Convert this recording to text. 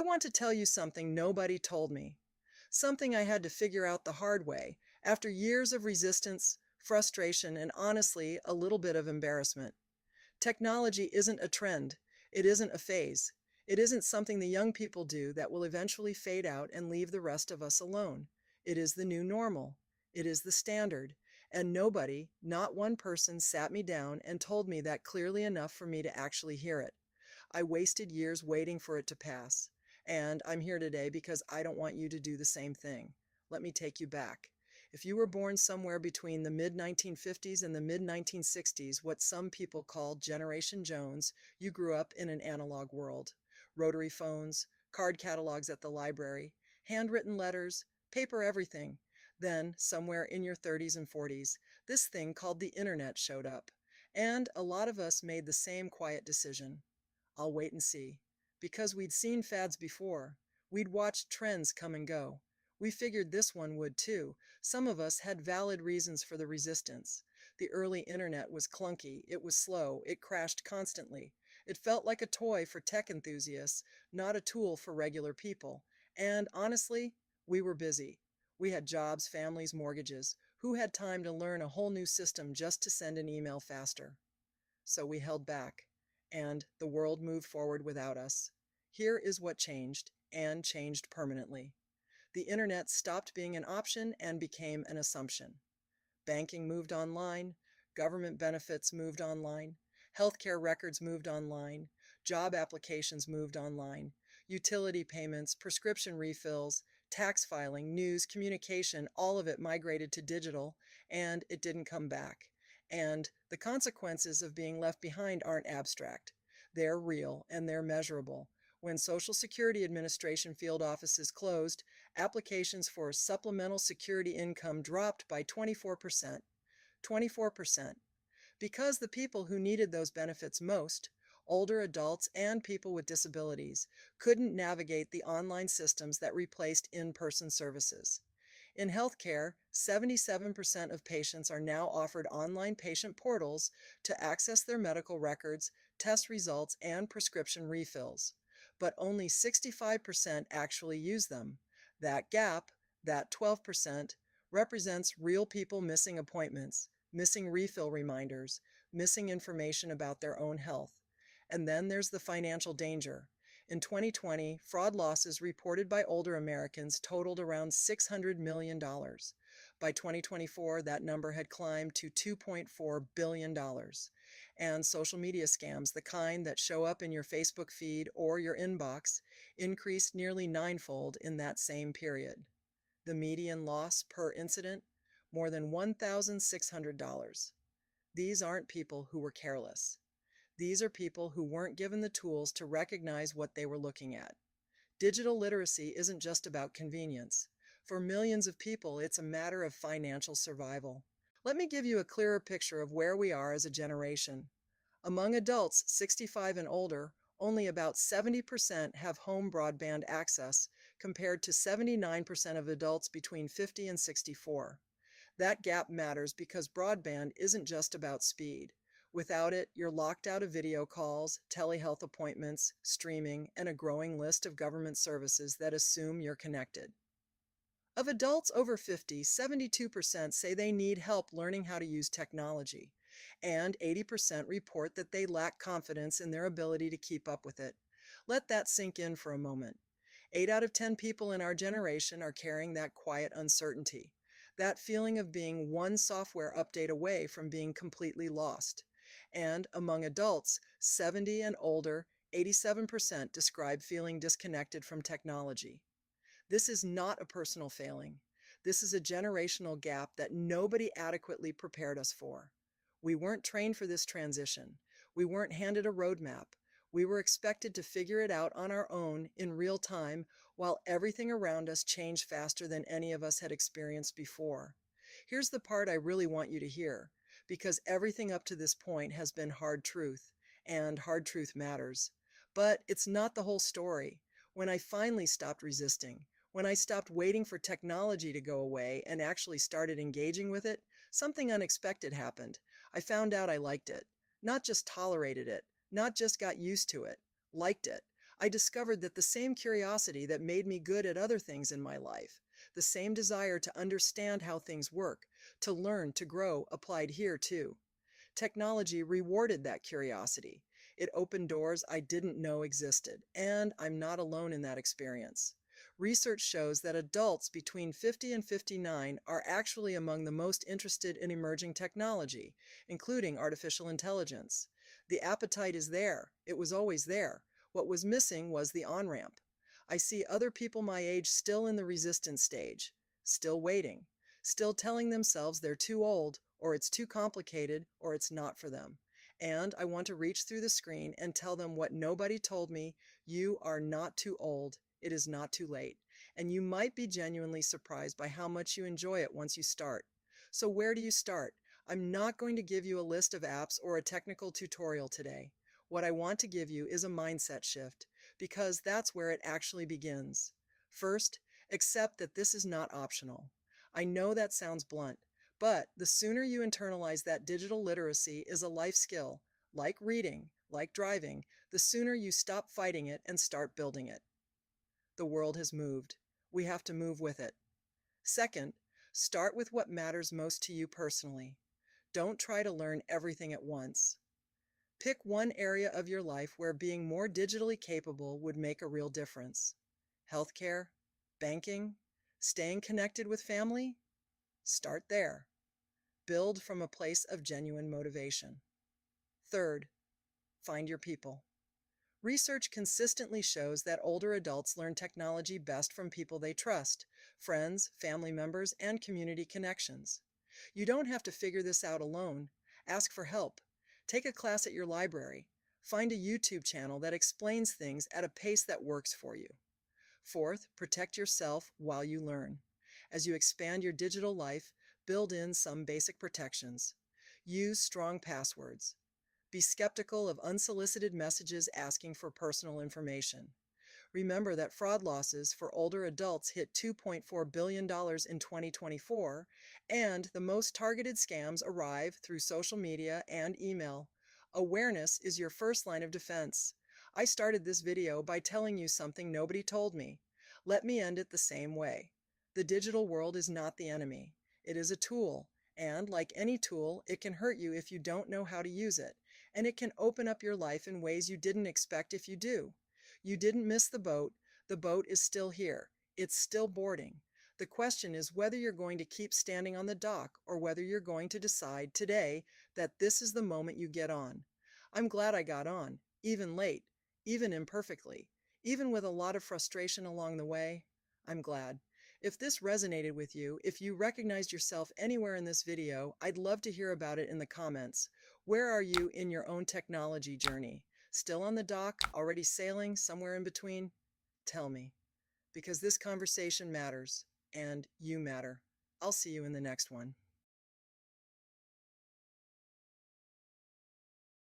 want to tell you something nobody told me. Something I had to figure out the hard way after years of resistance, frustration, and honestly, a little bit of embarrassment. Technology isn't a trend. It isn't a phase. It isn't something the young people do that will eventually fade out and leave the rest of us alone. It is the new normal. It is the standard. And nobody, not one person, sat me down and told me that clearly enough for me to actually hear it. I wasted years waiting for it to pass. And I'm here today because I don't want you to do the same thing. Let me take you back. If you were born somewhere between the mid-1950s and the mid-1960s, what some people call Generation Jones, you grew up in an analog world. Rotary phones, card catalogs at the library, handwritten letters, paper everything. Then, somewhere in your 30s and 40s, this thing called the internet showed up. And a lot of us made the same quiet decision. I'll wait and see. Because we'd seen fads before. We'd watched trends come and go. We figured this one would too. Some of us had valid reasons for the resistance. The early internet was clunky, it was slow, it crashed constantly. It felt like a toy for tech enthusiasts, not a tool for regular people. And honestly, we were busy. We had jobs, families, mortgages. Who had time to learn a whole new system just to send an email faster? So we held back, and the world moved forward without us. Here is what changed, and changed permanently. The internet stopped being an option and became an assumption. Banking moved online, government benefits moved online, healthcare records moved online, job applications moved online, utility payments, prescription refills, tax filing, news, communication, all of it migrated to digital, and it didn't come back. And the consequences of being left behind aren't abstract. They're real and they're measurable. When Social Security Administration field offices closed, applications for supplemental security income dropped by 24%. 24%. Because the people who needed those benefits most, older adults and people with disabilities, couldn't navigate the online systems that replaced in-person services. In healthcare, 77% of patients are now offered online patient portals to access their medical records, test results, and prescription refills. But only 65% actually use them. That gap, that 12%, represents real people missing appointments, missing refill reminders, missing information about their own health. And then there's the financial danger. In 2020, fraud losses reported by older Americans totaled around $600 million. By 2024, that number had climbed to $2.4 billion. And social media scams, the kind that show up in your Facebook feed or your inbox, increased nearly ninefold in that same period. The median loss per incident, more than $1,600. These aren't people who were careless. These are people who weren't given the tools to recognize what they were looking at. Digital literacy isn't just about convenience. For millions of people, it's a matter of financial survival. Let me give you a clearer picture of where we are as a generation. Among adults 65 and older, only about 70% have home broadband access, compared to 79% of adults between 50 and 64. That gap matters because broadband isn't just about speed. Without it, you're locked out of video calls, telehealth appointments, streaming, and a growing list of government services that assume you're connected. Of adults over 50, 72% say they need help learning how to use technology, and 80% report that they lack confidence in their ability to keep up with it. Let that sink in for a moment. 8 out of 10 people in our generation are carrying that quiet uncertainty, that feeling of being one software update away from being completely lost. And among adults, 70 and older, 87% describe feeling disconnected from technology. This is not a personal failing. This is a generational gap that nobody adequately prepared us for. We weren't trained for this transition. We weren't handed a roadmap. We were expected to figure it out on our own in real time while everything around us changed faster than any of us had experienced before. Here's the part I really want you to hear, because everything up to this point has been hard truth, and hard truth matters. But it's not the whole story. When I finally stopped resisting, when I stopped waiting for technology to go away and actually started engaging with it, something unexpected happened. I found out I liked it. Not just tolerated it, not just got used to it, liked it. I discovered that the same curiosity that made me good at other things in my life, the same desire to understand how things work, to learn, to grow, applied here too. Technology rewarded that curiosity. It opened doors I didn't know existed, and I'm not alone in that experience. Research shows that adults between 50 and 59 are actually among the most interested in emerging technology, including artificial intelligence. The appetite is there. It was always there. What was missing was the on-ramp. I see other people my age still in the resistance stage, still waiting, still telling themselves they're too old, or it's too complicated, or it's not for them. And I want to reach through the screen and tell them what nobody told me: you are not too old. It is not too late. And you might be genuinely surprised by how much you enjoy it once you start. So where do you start? I'm not going to give you a list of apps or a technical tutorial today. What I want to give you is a mindset shift, because that's where it actually begins. First, accept that this is not optional. I know that sounds blunt, but the sooner you internalize that digital literacy is a life skill, like reading, like driving, the sooner you stop fighting it and start building it. The world has moved. We have to move with it. Second, start with what matters most to you personally. Don't try to learn everything at once. Pick one area of your life where being more digitally capable would make a real difference. Healthcare, banking, staying connected with family? Start there. Build from a place of genuine motivation. Third, find your people. Research consistently shows that older adults learn technology best from people they trust: friends, family members, and community connections. You don't have to figure this out alone. Ask for help. Take a class at your library. Find a YouTube channel that explains things at a pace that works for you. Fourth, protect yourself while you learn. As you expand your digital life, build in some basic protections. Use strong passwords. Be skeptical of unsolicited messages asking for personal information. Remember that fraud losses for older adults hit $2.4 billion in 2024, and the most targeted scams arrive through social media and email. Awareness is your first line of defense. I started this video by telling you something nobody told me. Let me end it the same way. The digital world is not the enemy. It is a tool, and like any tool, it can hurt you if you don't know how to use it, and it can open up your life in ways you didn't expect if you do. You didn't miss the boat. The boat is still here. It's still boarding. The question is whether you're going to keep standing on the dock or whether you're going to decide today that this is the moment you get on. I'm glad I got on, even late, even imperfectly, even with a lot of frustration along the way. I'm glad. If this resonated with you, if you recognized yourself anywhere in this video, I'd love to hear about it in the comments. Where are you in your own technology journey? Still on the dock, already sailing, somewhere in between? Tell me, because this conversation matters, and you matter. I'll see you in the next one.